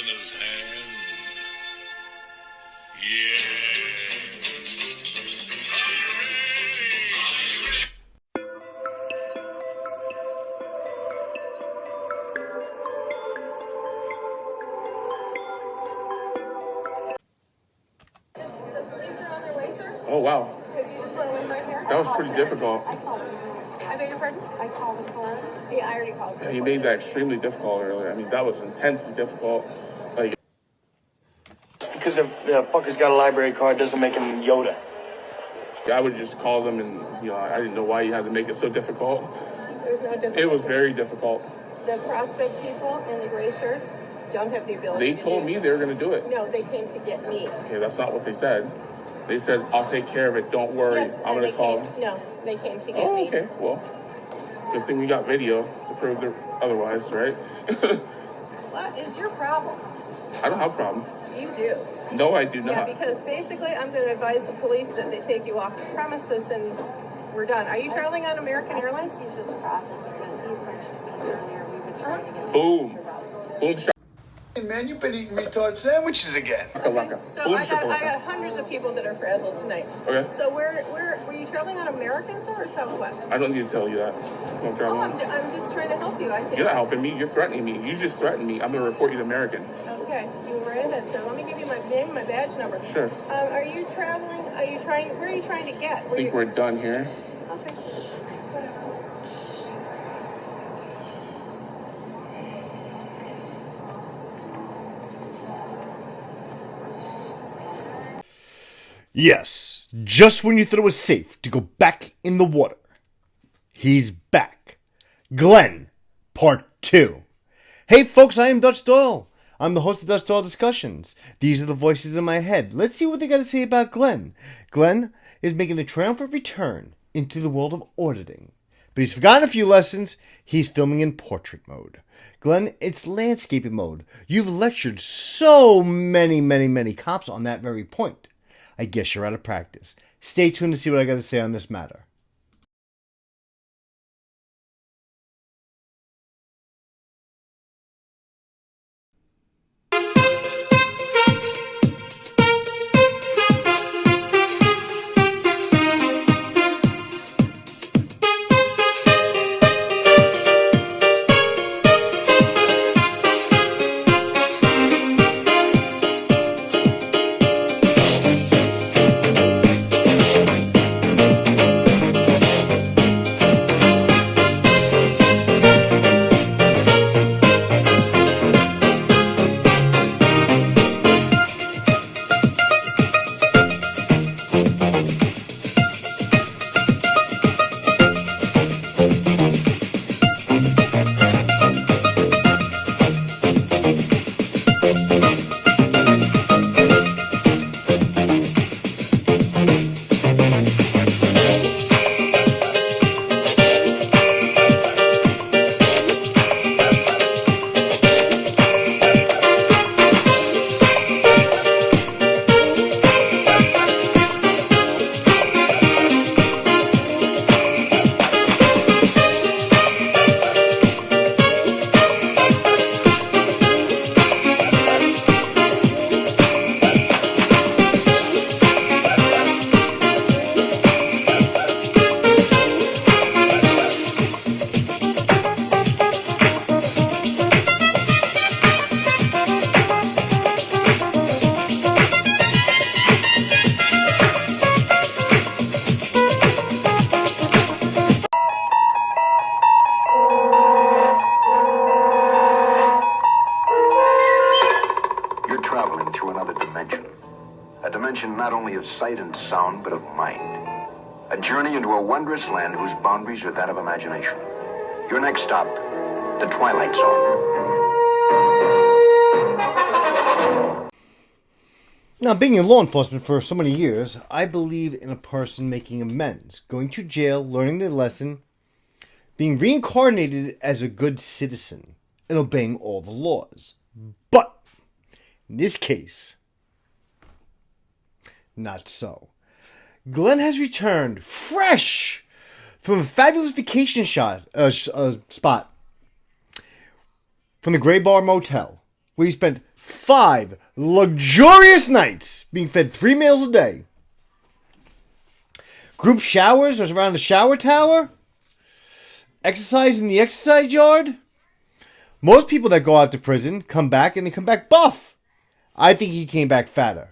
in his hand. Yes. The police are on their way, sir? Oh, wow. If you just want to wait right here? That was pretty difficult. I beg your pardon? I called the car. Yeah, I already called. Yeah, he made that extremely difficult earlier. I mean, that was intensely difficult. Like, because the fucker's got a library card doesn't make him Yoda. I would just call them and, I didn't know why you had to make it so difficult. It was no difficult. It was very difficult. The prospect people in the gray shirts don't have the ability They told me they were going to do it. No, they came to get me. Okay, that's not what they said. They said, I'll take care of it. Don't worry. Yes, I'm going to call them. No, they came to get me. Okay. Well, good thing we got video to prove otherwise, right? What is your problem? I don't have a problem. You do. No, I do not. Yeah, because basically I'm going to advise the police that they take you off the premises and we're done. Are you traveling on American Airlines? Boom. Boom shot. Hey man, you've been eating retard sandwiches again. So I got hundreds of people that are frazzled tonight. Okay. So where were you traveling on American, sir, or Southwest? I don't need to tell you that. I'm traveling. I'm just trying to help you. I think. You're not helping me. You're threatening me. You just threatened me. I'm going to report you to American. Okay. You go right ahead, sir. Let me give you my name, my badge number. Sure. Are you traveling? Where are you trying to get? I think we're done here. Okay. Yes, just when you thought it was safe to go back in the water, he's back. Glenn, Part 2. Hey folks, I am Dutch Doyle. I'm the host of Dutch Doyle Discussions. These are the voices in my head. Let's see what they got to say about Glenn. Glenn is making a triumphant return into the world of auditing. But he's forgotten a few lessons. He's filming in portrait mode. Glenn, it's landscaping mode. You've lectured so many cops on that very point. I guess you're out of practice. Stay tuned to see what I got to say on this matter. Not only of sight and sound, but of mind. A journey into a wondrous land whose boundaries are that of imagination. Your next stop, the Twilight Zone. Now, being in law enforcement for so many years, I believe in a person making amends, going to jail, learning their lesson, being reincarnated as a good citizen, and obeying all the laws. But, in this case, not so. Glenn has returned fresh from a fabulous vacation spot from the Gray Bar Motel where he spent 5 luxurious nights being fed 3 meals a day. Group showers around the shower tower. Exercise in the exercise yard. Most people that go out to prison come back and they come back buff. I think he came back fatter.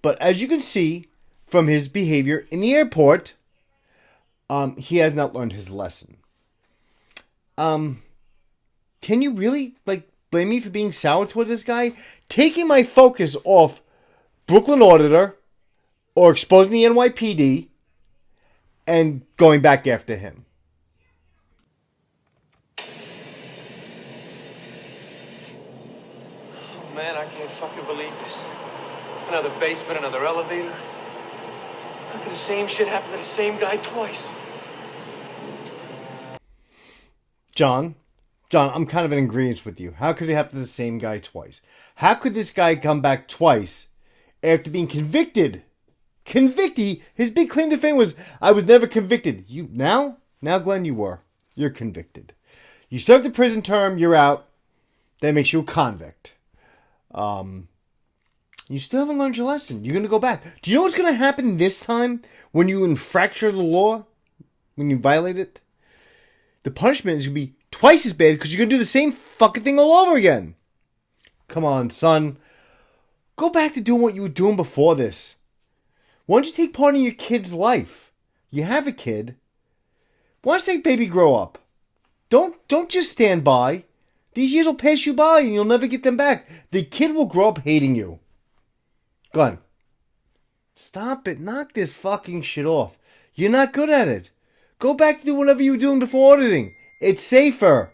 But as you can see from his behavior in the airport, he has not learned his lesson. Can you really blame me for being sour toward this guy? Taking my focus off Brooklyn Auditor or exposing the NYPD and going back after him. Oh man, I can't fucking believe this. Another basement, another elevator. How could the same shit happen to the same guy twice? John, I'm kind of in agreement with you. How could it happen to the same guy twice? How could this guy come back twice after being convicted? His big claim to fame was, I was never convicted. Now, Glenn, you were. You're convicted. You served a prison term, you're out. That makes you a convict. You still haven't learned your lesson. You're going to go back. Do you know what's going to happen this time when you infracture the law? When you violate it? The punishment is going to be twice as bad because you're going to do the same fucking thing all over again. Come on, son. Go back to doing what you were doing before this. Why don't you take part in your kid's life? You have a kid. Watch that baby grow up. Don't just stand by. These years will pass you by and you'll never get them back. The kid will grow up hating you. Glenn, stop it. Knock this fucking shit off. You're not good at it. Go back to do whatever you were doing before auditing. It's safer.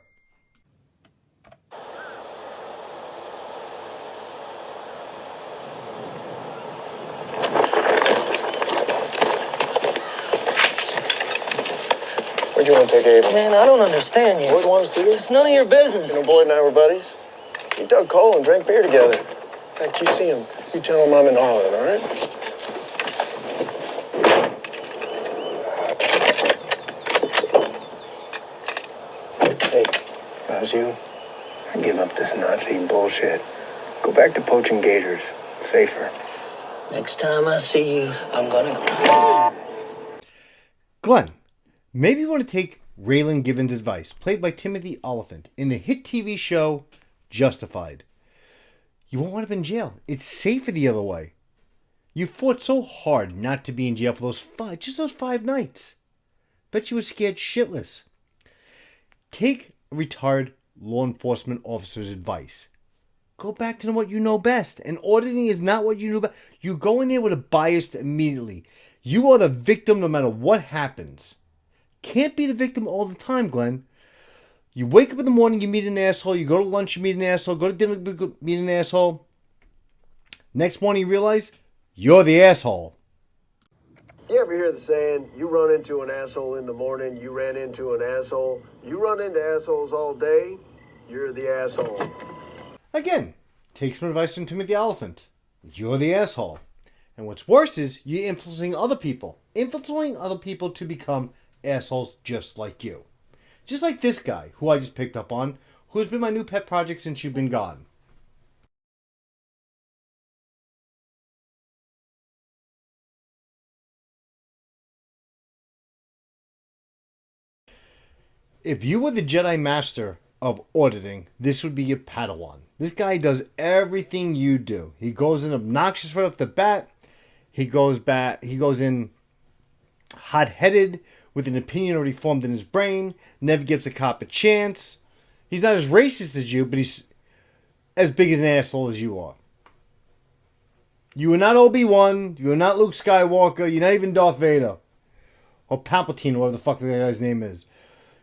Where'd you want to take Ava? Man, I don't understand you. Boyd want to see this? It's none of your business. You know, Boyd and I were buddies. We dug coal and drank beer together. In fact, you see him. You tell him I'm in Harlan, all right? Hey, if I was you, I'd give up this Nazi bullshit. Go back to poaching gators. Safer. Next time I see you, I'm gonna go. Glenn, maybe you want to take Raylan Givens' advice, played by Timothy Oliphant, in the hit TV show Justified. You won't want to be in jail. It's safer the other way. You fought so hard not to be in jail for those 5 nights. Bet you were scared shitless. Take a retired law enforcement officer's advice. Go back to what you know best. And auditing is not what you know best. You go in there with a bias immediately. You are the victim no matter what happens. Can't be the victim all the time, Glenn. You wake up in the morning, you meet an asshole. You go to lunch, you meet an asshole. Go to dinner, meet an asshole. Next morning, you realize you're the asshole. You ever hear the saying, you run into an asshole in the morning, you ran into an asshole. You run into assholes all day, you're the asshole. Again, take some advice from Timothy Oliphant. You're the asshole. And what's worse is you're influencing other people. Influencing other people to become assholes just like you. Just like this guy, who I just picked up on, who has been my new pet project since you've been gone. If you were the Jedi Master of auditing, this would be your Padawan. This guy does everything you do. He goes in obnoxious right off the bat. He goes in hot-headed with an opinion already formed in his brain. Never gives a cop a chance. He's not as racist as you, but he's as big as an asshole as you are. You are not Obi-Wan. You are not Luke Skywalker. You're not even Darth Vader. Or Palpatine, or whatever the fuck that guy's name is.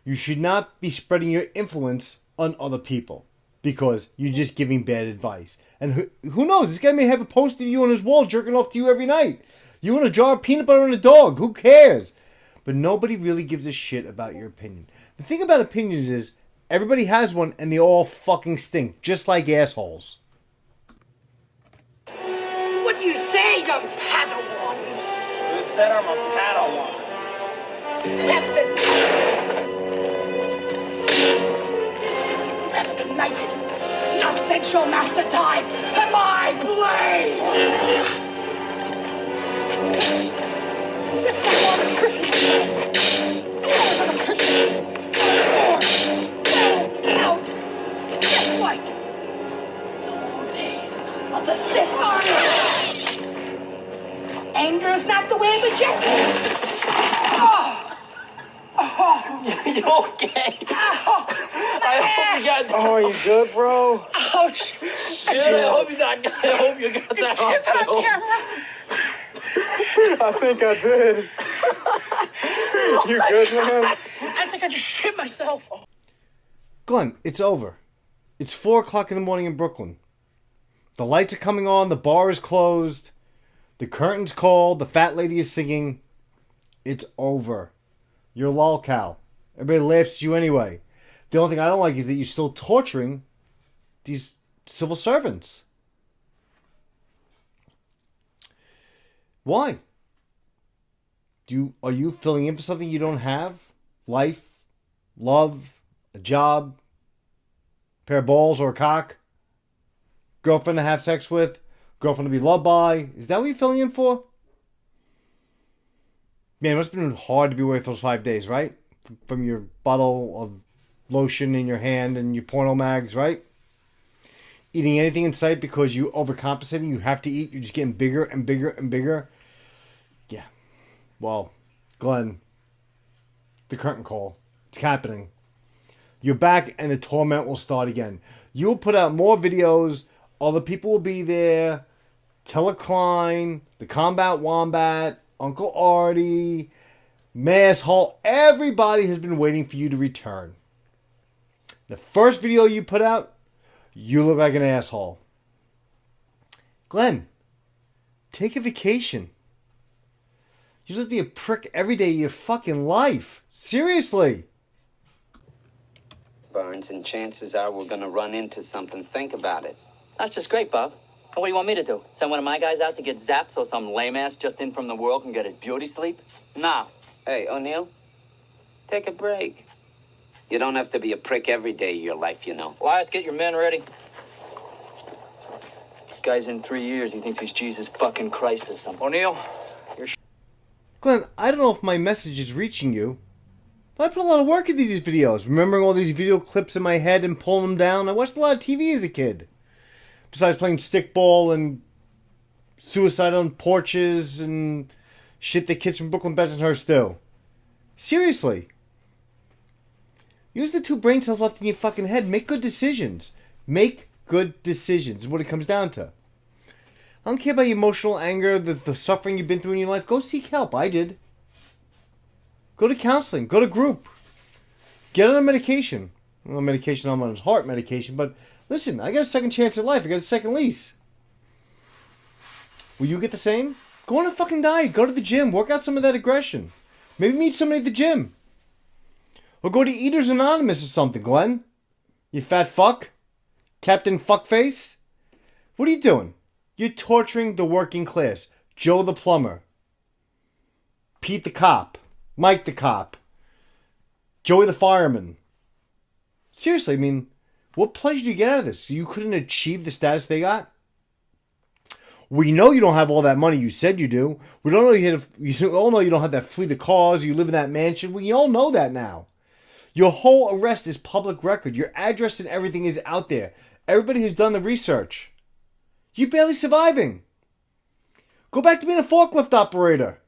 You should not be spreading your influence on other people. Because you're just giving bad advice. And who knows? This guy may have a poster of you on his wall jerking off to you every night. You want a jar of peanut butter and a dog. Who cares? But nobody really gives a shit about your opinion. The thing about opinions is, everybody has one and they all fucking stink. Just like assholes. So what do you say, young Padawan? You said I'm a Padawan. You have ignited nonsense Your master died to my blade! It's not more nutrition! More nutrition! More out! Just like the old days of the Sith Army! Anger is not the way of the Jedi! Oh! You okay? Ow! I hope you got. Oh, are you good, bro? Ouch! I hope you got. I hope you got that Get that hospital. on camera! I think I did. You good, man? I think I just shit myself. Glenn, it's over. It's 4 o'clock in the morning in Brooklyn. The lights are coming on, the bar is closed, the curtain's called, the fat lady is singing. It's over. You're lolcow. Everybody laughs at you anyway. The only thing I don't like is that you're still torturing these civil servants. Why? Are you filling in for something you don't have? Life, love, a job, pair of balls or a cock, girlfriend to have sex with, girlfriend to be loved by. Is that what you're filling in for? Man, it must have been hard to be away for those 5 days, right? From your bottle of lotion in your hand and your porno mags, right? Eating anything in sight because you overcompensating. You have to eat. You're just getting bigger and bigger and bigger. Yeah. Well, Glenn, the curtain call. It's happening. You're back and the torment will start again. You'll put out more videos. Other people will be there. Teller Klein, the Combat Wombat, Uncle Artie, Mass Hall. Everybody has been waiting for you to return. The first video you put out, you look like an asshole. Glenn, take a vacation. You look to be a prick every day of your fucking life. Seriously. Burns, and chances are we're gonna run into something. Think about it. That's just great, Bob. And what do you want me to do? Send one of my guys out to get zapped so some lame ass just in from the world can get his beauty sleep? Nah. Hey, O'Neill, take a break. You don't have to be a prick every day of your life, you know. Elias, get your men ready. Guy's in 3 years. He thinks he's Jesus fucking Christ or something. O'Neill, you're... Glenn, I don't know if my message is reaching you, but I put a lot of work into these videos. Remembering all these video clips in my head and pulling them down. I watched a lot of TV as a kid. Besides playing stickball and suicide on porches and shit that kids from Brooklyn Bensonhurst do. Seriously. Use the 2 brain cells left in your fucking head. Make good decisions. Make good decisions is what it comes down to. I don't care about your emotional anger, the suffering you've been through in your life. Go seek help. I did. Go to counseling. Go to group. Get on a medication. Well, medication I'm on is heart medication, but listen, I got a second chance at life. I got a second lease. Will you get the same? Go on a fucking diet. Go to the gym. Work out some of that aggression. Maybe meet somebody at the gym. Or go to Eaters Anonymous or something, Glenn. You fat fuck. Captain Fuckface. What are you doing? You're torturing the working class. Joe the plumber. Pete the cop. Mike the cop. Joey the fireman. Seriously, I mean, what pleasure do you get out of this? You couldn't achieve the status they got? We know you don't have all that money you said you do. We don't know you all know you don't have that fleet of cars. You live in that mansion. We all know that now. Your whole arrest is public record. Your address and everything is out there. Everybody has done the research. You're barely surviving. Go back to being a forklift operator.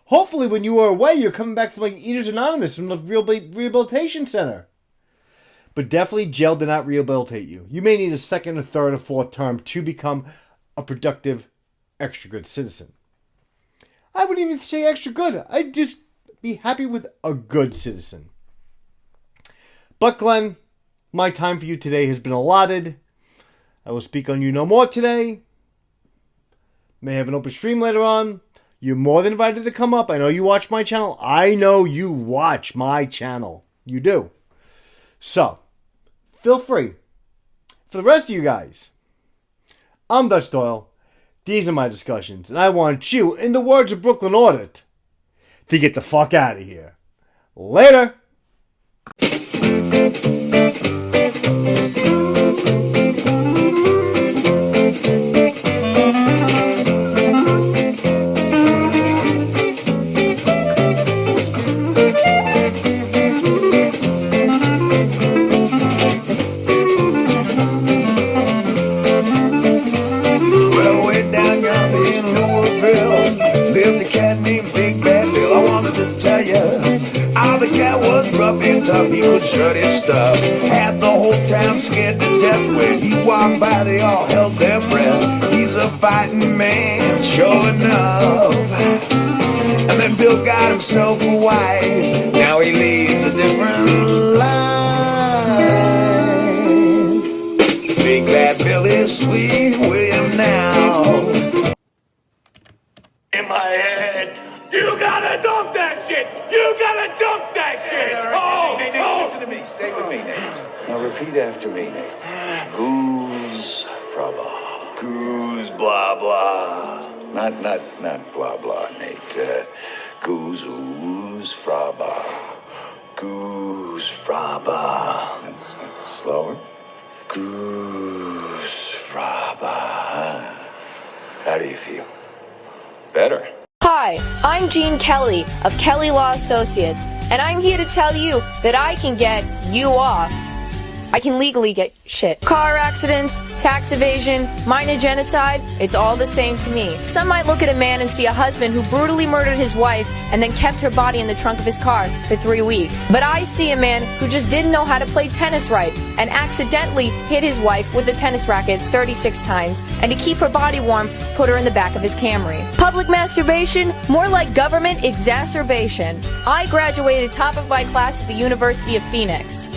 Hopefully when you are away, you're coming back from like Eaters Anonymous from the rehabilitation center. But definitely jail did not rehabilitate you. You may need a second, a third, or fourth term to become a productive, extra good citizen. I wouldn't even say extra good. I'd just be happy with a good citizen. But Glenn, my time for you today has been allotted. I will speak on you no more today. May have an open stream later on. You're more than invited to come up. I know you watch my channel. I know you watch my channel. You do. So, feel free. For the rest of you guys, I'm Dutch Doyle. These are my discussions. And I want you, in the words of Brooklyn Audit, to get the fuck out of here. Later. rough and tough, he could shut his stuff. Had the whole town scared to death. When he walked by, they all held their breath. He's a fighting man, sure enough. And then Bill got himself a wife. Now he leads a different life. Big bad Bill is Sweet William now. In my head, you gotta dump that shit! You gotta dump that shit! Nate, listen to me. Stay with me, Nate. Now repeat after me, Nate. Goose fraba. Goose blah blah. Not blah blah, Nate. Goose fraba. Goose fraba. That's slower. Goose fraba. How do you feel? Better. Hi, I'm Jean Kelly of Kelly Law Associates, and I'm here to tell you that I can get you off. I can legally get shit. Car accidents, tax evasion, minor genocide, it's all the same to me. Some might look at a man and see a husband who brutally murdered his wife and then kept her body in the trunk of his car for 3 weeks. But I see a man who just didn't know how to play tennis right and accidentally hit his wife with a tennis racket 36 times, and to keep her body warm, put her in the back of his Camry. Public masturbation? More like government exacerbation. I graduated top of my class at the University of Phoenix.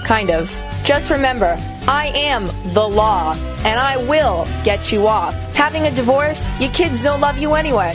Kind of. Just remember, I am the law, and I will get you off. Having a divorce, your kids don't love you anyway.